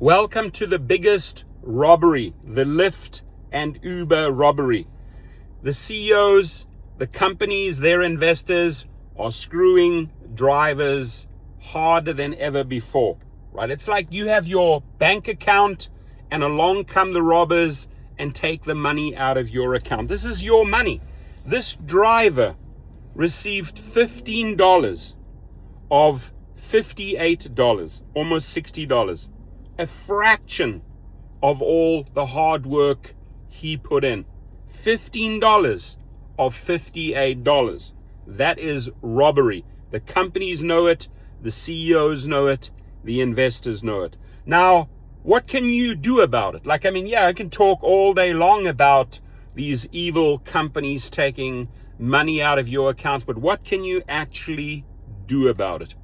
Welcome to the biggest robbery, the Lyft and Uber robbery. The CEOs, the companies, their investors are screwing drivers harder than ever before, right? It's like you have your bank account and along come the robbers and take the money out of your account. This is your money. This driver received $15 of $58, almost $60. A fraction of all the hard work he put in. $15 of $58. That is robbery. The companies know it, the CEOs know it, the investors know it. Now, what can you do about it? I can talk all day long about these evil companies taking money out of your account, but what can you actually do about it?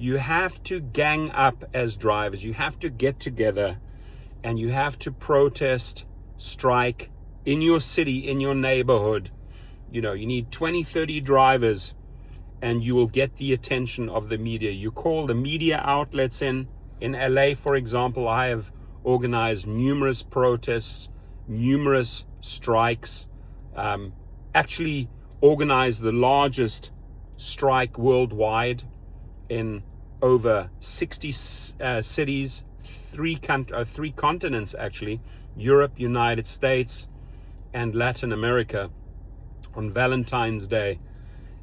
You have to gang up as drivers. You have to get together and you have to protest, strike in your city, in your neighborhood. You need 20, 30 drivers and you will get the attention of the media. You call the media outlets in LA, for example. I have organized numerous protests, numerous strikes, actually organized the largest strike worldwide in over 60 cities, three continents actually, Europe, United States, and Latin America on Valentine's Day.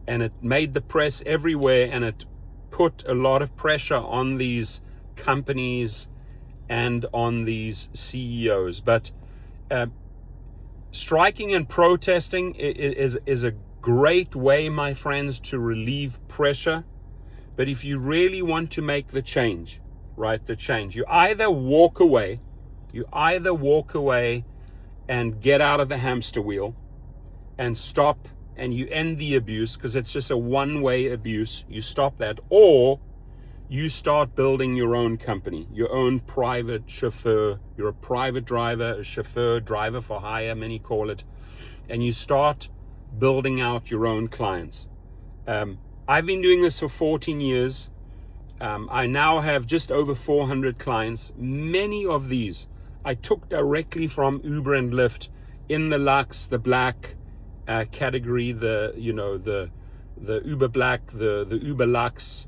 And it made the press everywhere and it put a lot of pressure on these companies and on these CEOs. But striking and protesting is a great way, my friends, to relieve pressure. But if you really want to make the change, right, you either walk away and get out of the hamster wheel and stop and you end the abuse, because it's just a one-way abuse. You stop that, or you start building your own company, your own private chauffeur. You're a private driver, a chauffeur, driver for hire, many call it, and you start building out your own clients. I've been doing this for 14 years. I now have just over 400 clients. Many of these I took directly from Uber and Lyft in the Lux, the Black category, the Uber Black, the Uber Lux,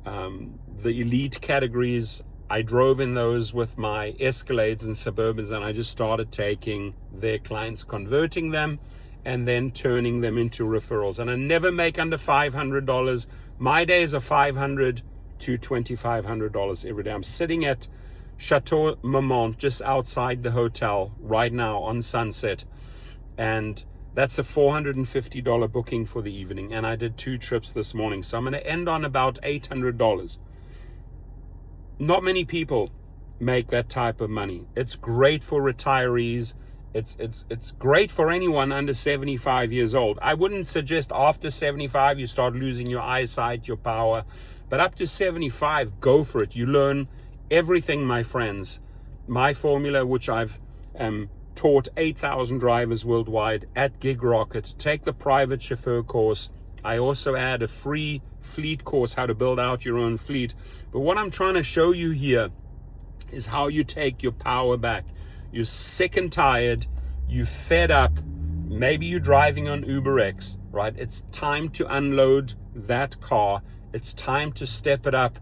the Elite categories. I drove in those with my Escalades and Suburbans, and I just started taking their clients, converting them, and then turning them into referrals. And I never make under $500. My days are $500 to $2,500 every day. I'm sitting at Chateau Marmont, just outside the hotel right now on Sunset. And that's a $450 booking for the evening. And I did 2 trips this morning. So I'm going to end on about $800. Not many people make that type of money. It's great for retirees. It's great for anyone under 75 years old. I wouldn't suggest after 75 you start losing your eyesight, your power, but up to 75, go for it. You learn everything, my friends. My formula, which I've taught 8,000 drivers worldwide at Gig Rocket. Take the private chauffeur course. I also add a free fleet course, how to build out your own fleet. But what I'm trying to show you here is how you take your power back. You're sick and tired, you fed up, maybe you're driving on UberX, right? It's time to unload that car. It's time to step it up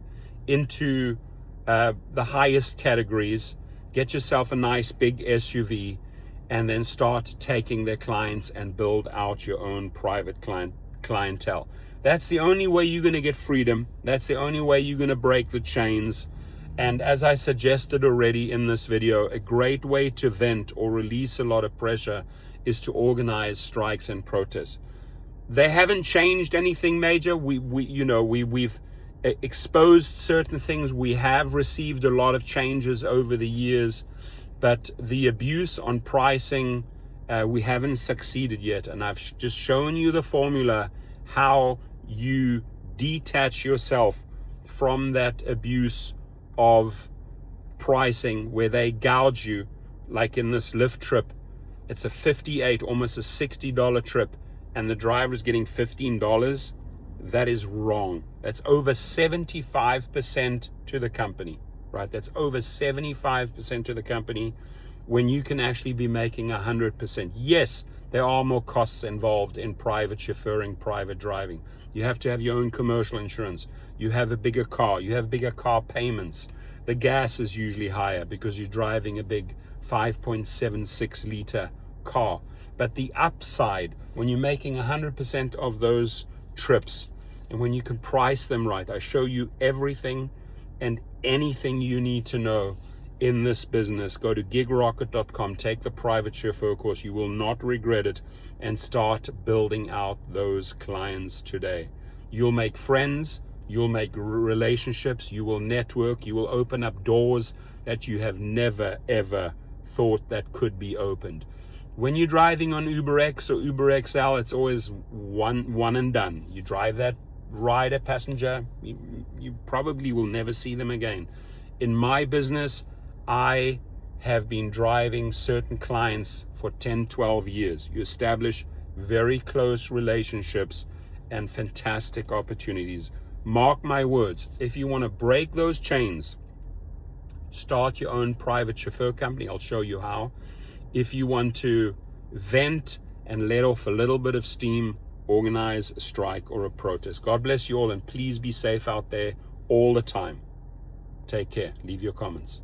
into the highest categories. Get yourself a nice big SUV and then start taking their clients and build out your own private clientele. That's the only way you're going to get freedom. That's the only way you're going to break the chains. And as I suggested already in this video, a great way to vent or release a lot of pressure is to organize strikes and protests. They haven't changed anything major. We've exposed certain things. We have received a lot of changes over the years, but the abuse on pricing, we haven't succeeded yet. And I've just shown you the formula, how you detach yourself from that abuse of pricing where they gouge you. Like in this Lyft trip, it's a $58, almost a $60 trip, and the driver is getting $15. That is wrong. That's over 75% to the company. right? That's over 75% of the company when you can actually be making 100%. Yes, there are more costs involved in private chauffeuring, private driving. You have to have your own commercial insurance. You have a bigger car. You have bigger car payments. The gas is usually higher because you're driving a big 5.76 liter car. But the upside, when you're making 100% of those trips, and when you can price them right, I show you everything and anything you need to know in this business. Go to gigrocket.com, take the private chauffeur course. You will not regret it, and start building out those clients today. You'll make friends, you'll make relationships, you will network, you will open up doors that you have never ever thought that could be opened. When you're driving on UberX or Uber XL, it's always one and done. You drive that rider, passenger, you probably will never see them again. In my business, I have been driving certain clients for 10, 12 years. You establish very close relationships and fantastic opportunities. Mark my words, if you want to break those chains, start your own private chauffeur company. I'll show you how. If you want to vent and let off a little bit of steam, organize a strike or a protest. God bless you all, and please be safe out there all the time. Take care. Leave your comments.